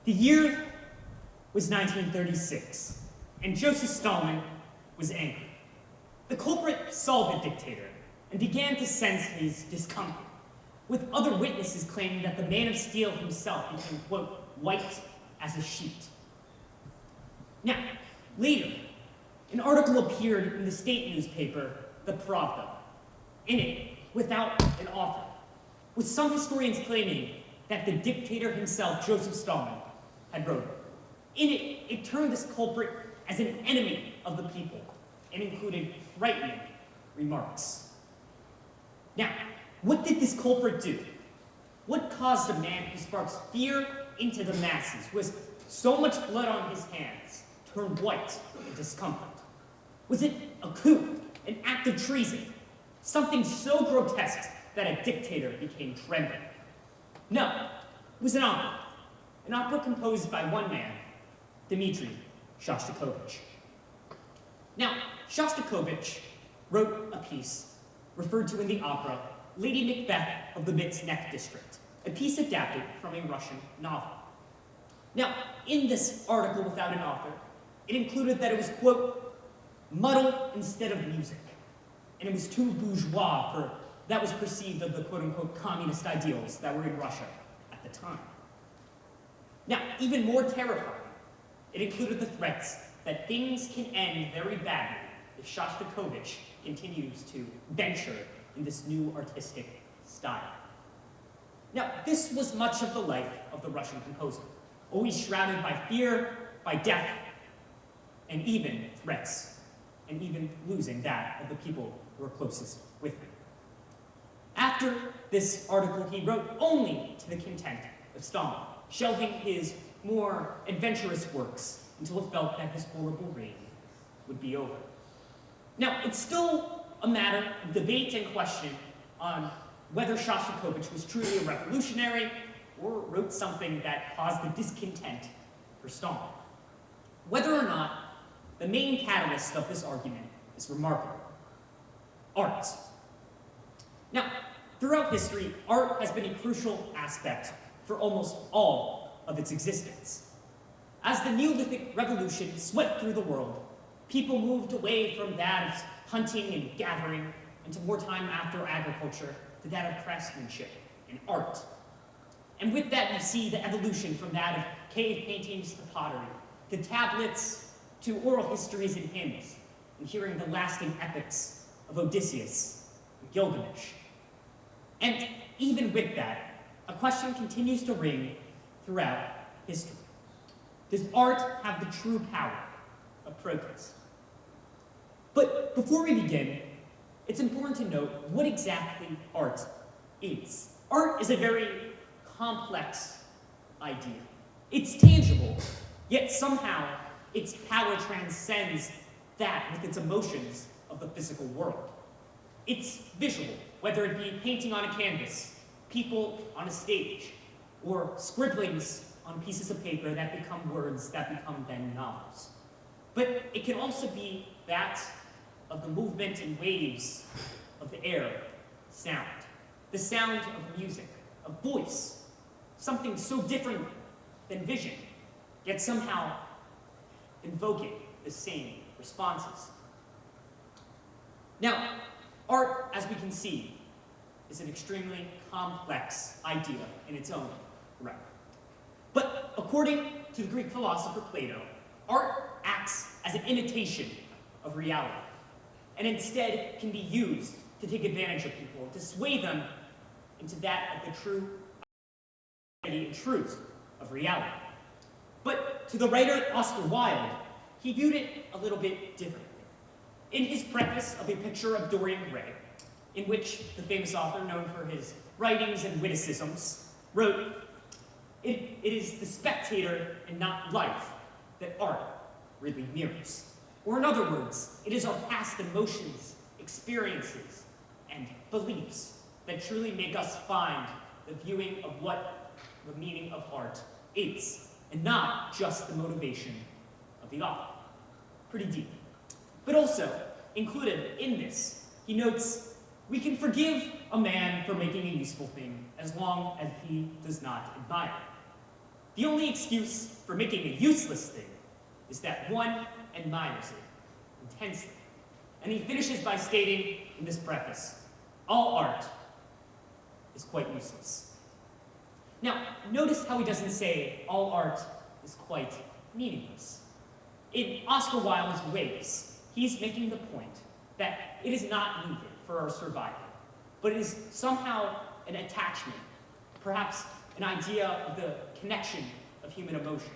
The year was 1936, and Joseph Stalin was angry. The culprit saw the dictator and began to sense his discomfort, with other witnesses claiming that the Man of Steel himself became, quote, white as a sheet. Now, later, an article appeared in the state newspaper, The Pravda. In it, without an author, with some historians claiming that the dictator himself, Joseph Stalin, had wrote it. In it, it termed this culprit as an enemy of the people and included frightening remarks. Now, what did this culprit do? What caused a man who sparks fear into the masses, who has so much blood on his hands, turn white in discomfort? Was it a coup, an act of treason, something so grotesque that a dictator became trembling? No, it was an opera composed by one man, Dmitri Shostakovich. Now, Shostakovich wrote a piece referred to in the opera Lady Macbeth of the Mit's Neck District, a piece adapted from a Russian novel. Now, in this article without an author, it included that it was, quote, muddle instead of music, and it was too bourgeois for that was perceived of the quote-unquote communist ideals that were in Russia at the time. Now, even more terrifying, it included the threats that things can end very badly if Shostakovich continues to venture in this new artistic style. Now, this was much of the life of the Russian composer, always shrouded by fear, by death, and even threats, and even losing that of the people who were closest with him. After this article, he wrote only to the content of Stalin, shelving his more adventurous works until it felt that his horrible reign would be over. Now, it's still a matter of debate and question on whether Shostakovich was truly a revolutionary or wrote something that caused the discontent for Stalin. Whether or not, the main catalyst of this argument is remarkable: art. Now, throughout history, art has been a crucial aspect for almost all of its existence. As the Neolithic Revolution swept through the world, people moved away from that of hunting and gathering into more time after agriculture to that of craftsmanship and art. And with that, you see the evolution from that of cave paintings to pottery, to tablets, to oral histories and hymns, and hearing the lasting epics of Odysseus and Gilgamesh. And even with that, a question continues to ring throughout history. Does art have the true power of protest? But before we begin, it's important to note what exactly art is. Art is a very complex idea. It's tangible, yet somehow its power transcends that with its emotions of the physical world. It's visual, whether it be painting on a canvas, people on a stage, or scribblings on pieces of paper that become words that become then novels. But it can also be that of the movement and waves of the air, sound. The sound of music, of voice, something so different than vision, yet somehow invoking the same responses. Now, art, as we can see, is an extremely complex idea in its own right. But according to the Greek philosopher Plato, art acts as an imitation of reality, and instead can be used to take advantage of people, to sway them into that of the true identity and truth of reality. But to the writer Oscar Wilde, he viewed it a little bit differently. In his preface of A Picture of Dorian Gray, in which the famous author, known for his writings and witticisms, wrote, it is the spectator and not life that art really mirrors. Or in other words, it is our past emotions, experiences, and beliefs that truly make us find the viewing of what the meaning of art is, and not just the motivation of the author. Pretty deep. But also, included in this, he notes, we can forgive a man for making a useful thing as long as he does not admire it. The only excuse for making a useless thing is that one admires it intensely. And he finishes by stating in this preface, all art is quite useless. Now, notice how he doesn't say all art is quite meaningless. In Oscar Wilde's ways, he's making the point that it is not needed for our survival, but it is somehow an attachment, perhaps an idea of the connection of human emotion.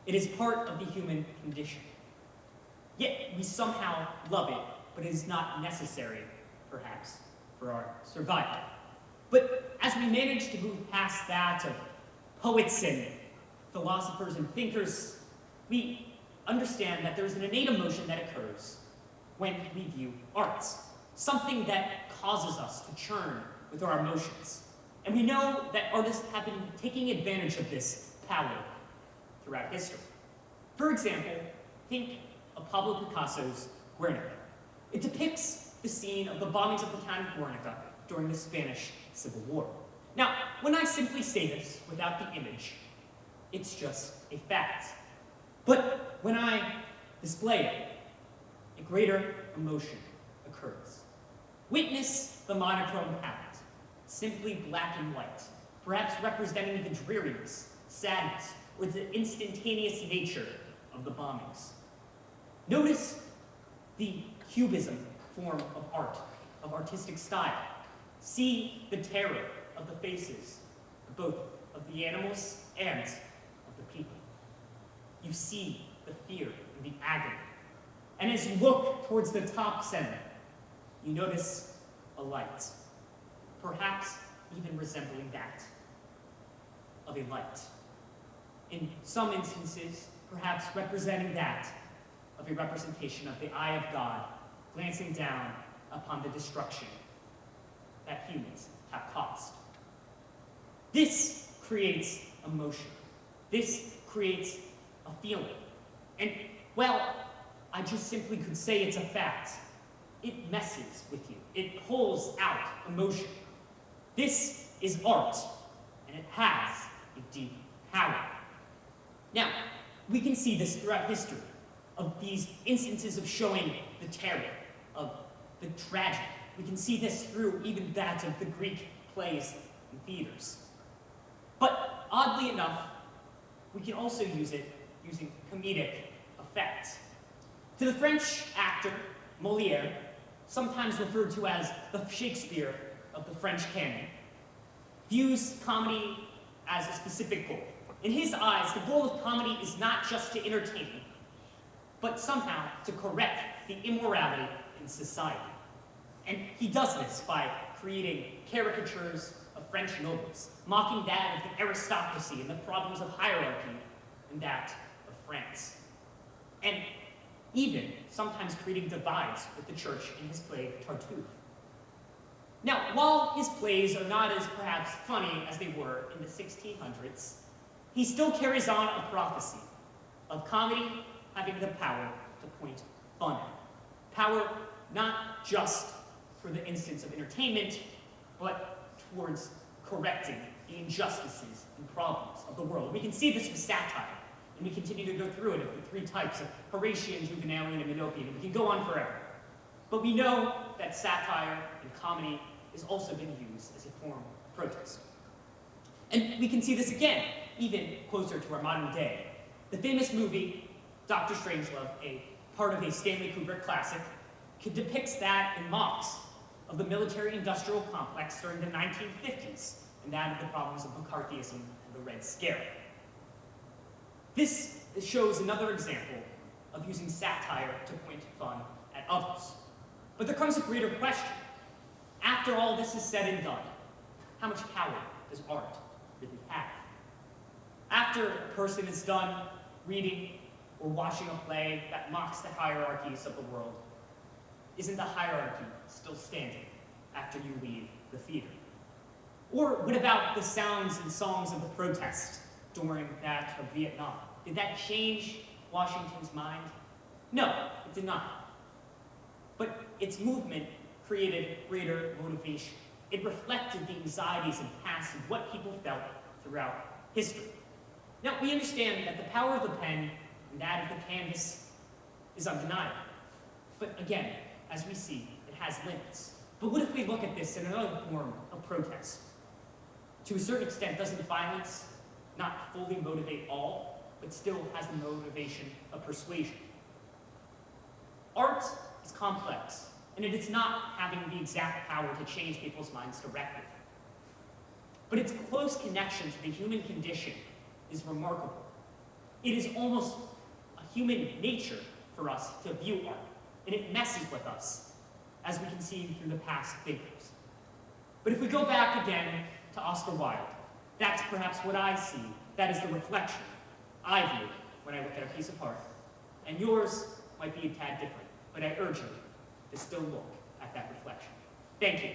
It is part of the human condition. Yet we somehow love it, but it is not necessary, perhaps, for our survival. But as we manage to move past that of poets and philosophers and thinkers, we understand that there's an innate emotion that occurs when we view arts, something that causes us to churn with our emotions. And we know that artists have been taking advantage of this power throughout history. For example, think of Pablo Picasso's Guernica. It depicts the scene of the bombings of the town of Guernica during the Spanish Civil War. Now, when I simply say this without the image, it's just a fact. But when I display it, a greater emotion occurs. Witness the monochrome palette, simply black and white, perhaps representing the dreariness, sadness, or the instantaneous nature of the bombings. Notice the cubism form of art, of artistic style. See the terror of the faces, both of the animals and of the people. You see the fear and the agony. And as you look towards the top center, you notice a light, perhaps even resembling that of a light. In some instances, perhaps representing that of a representation of the eye of God glancing down upon the destruction that humans have caused. This creates emotion. This creates a feeling. And, well, I just simply could say it's a fact. It messes with you. It pulls out emotion. This is art, and it has a deep power. Now, we can see this throughout history, of these instances of showing the terror, of the tragedy. We can see this through even that of the Greek plays and theaters. But oddly enough, we can also use it using comedic effect. To the French actor, Molière, sometimes referred to as the Shakespeare of the French canon, views comedy as a specific goal. In his eyes, the goal of comedy is not just to entertain, but somehow to correct the immorality in society. And he does this by creating caricatures of French nobles, mocking that of the aristocracy and the problems of hierarchy and that of France. And even sometimes creating divides with the church in his play Tartuffe. Now, while his plays are not as perhaps funny as they were in the 1600s, he still carries on a prophecy of comedy having the power to point fun at. Power not just for the instance of entertainment, but towards correcting the injustices and problems of the world. We can see this with satire, and we continue to go through it of the three types of Horatian, Juvenalian, and Minopian, and we can go on forever. But we know that satire and comedy has also been used as a form of protest. And we can see this again, even closer to our modern day. The famous movie, Dr. Strangelove, a part of a Stanley Kubrick classic, depicts that and mocks of the military-industrial complex during the 1950s, and that of the problems of McCarthyism and the Red Scare. This shows another example of using satire to point fun at others. But there comes a greater question. After all this is said and done, how much power does art really have? After a person is done reading or watching a play that mocks the hierarchies of the world, isn't the hierarchy still standing after you leave the theater? Or what about the sounds and songs of the protest during that of Vietnam? Did that change Washington's mind? No, it did not. But its movement created greater motivation. It reflected the anxieties and past of what people felt throughout history. Now, we understand that the power of the pen and that of the canvas is undeniable. But again, as we see, it has limits. But what if we look at this in another form of protest? To a certain extent, doesn't violence not fully motivate all, but still has the motivation of persuasion? Art is complex, and it is not having the exact power to change people's minds directly. But its close connection to the human condition is remarkable. It is almost a human nature for us to view art, and it messes with us, as we can see through the past thinkers. But if we go back again to Oscar Wilde, that's perhaps what I see. That is the reflection I view when I look at a piece of art. And yours might be a tad different, but I urge you to still look at that reflection. Thank you.